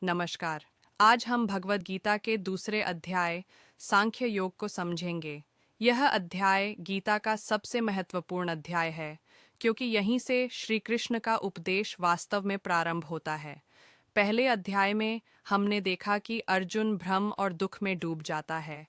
नमस्कार। आज हम भगवद गीता के दूसरे अध्याय सांख्य योग को समझेंगे। यह अध्याय गीता का सबसे महत्वपूर्ण अध्याय है, क्योंकि यहीं से श्री कृष्ण का उपदेश वास्तव में प्रारंभ होता है। पहले अध्याय में हमने देखा कि अर्जुन भ्रम और दुख में डूब जाता है।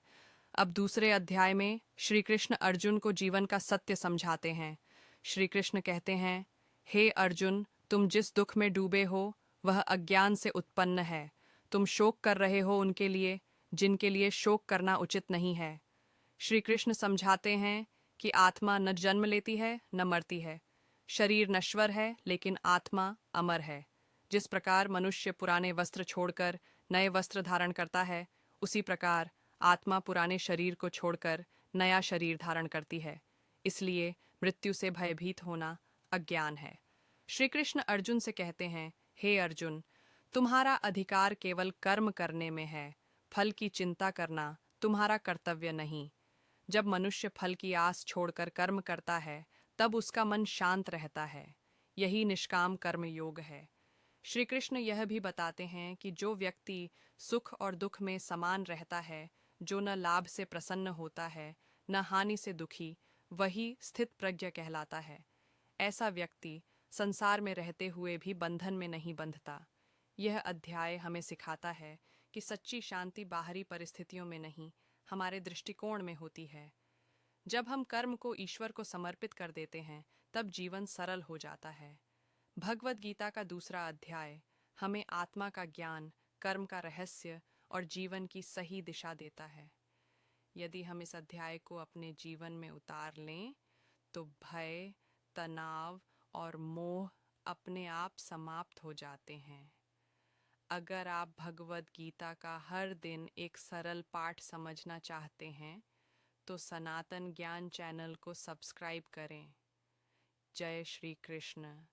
अब दूसरे अध्याय में श्री कृष्ण अर्जुन को जीवन का सत्य समझाते हैं। श्री कृष्ण कहते हैं, हे अर्जुन, तुम जिस दुख में डूबे हो वह अज्ञान से उत्पन्न है। तुम शोक कर रहे हो उनके लिए जिनके लिए शोक करना उचित नहीं है। श्री कृष्ण समझाते हैं कि आत्मा न जन्म लेती है न मरती है। शरीर नश्वर है लेकिन आत्मा अमर है। जिस प्रकार मनुष्य पुराने वस्त्र छोड़कर नए वस्त्र धारण करता है, उसी प्रकार आत्मा पुराने शरीर को छोड़कर नया शरीर धारण करती है। इसलिए मृत्यु से भयभीत होना अज्ञान है। श्री कृष्ण अर्जुन से कहते हैं, हे अर्जुन, तुम्हारा अधिकार केवल कर्म करने में है। फल की चिंता करना तुम्हारा कर्तव्य नहीं। जब मनुष्य फल की आस छोड़कर कर्म करता है, तब उसका मन शांत रहता है। यही निष्काम कर्म योग है। श्री कृष्ण यह भी बताते हैं कि जो व्यक्ति सुख और दुख में समान रहता है, जो न लाभ से प्रसन्न होता है न हानि से दुखी, वही स्थित प्रज्ञ कहलाता है। ऐसा व्यक्ति संसार में रहते हुए भी बंधन में नहीं बंधता। यह अध्याय हमें सिखाता है कि सच्ची शांति बाहरी परिस्थितियों में नहीं, हमारे दृष्टिकोण में होती है। जब हम कर्म को ईश्वर को समर्पित कर देते हैं, तब जीवन सरल हो जाता है। भगवद गीता का दूसरा अध्याय हमें आत्मा का ज्ञान, कर्म का रहस्य और जीवन की सही दिशा देता है। यदि हम इस अध्याय को अपने जीवन में उतार लें, तो भय, तनाव और मोह अपने आप समाप्त हो जाते हैं। अगर आप भगवद गीता का हर दिन एक सरल पाठ समझना चाहते हैं, तो सनातन ज्ञान चैनल को सब्सक्राइब करें। जय श्री कृष्ण।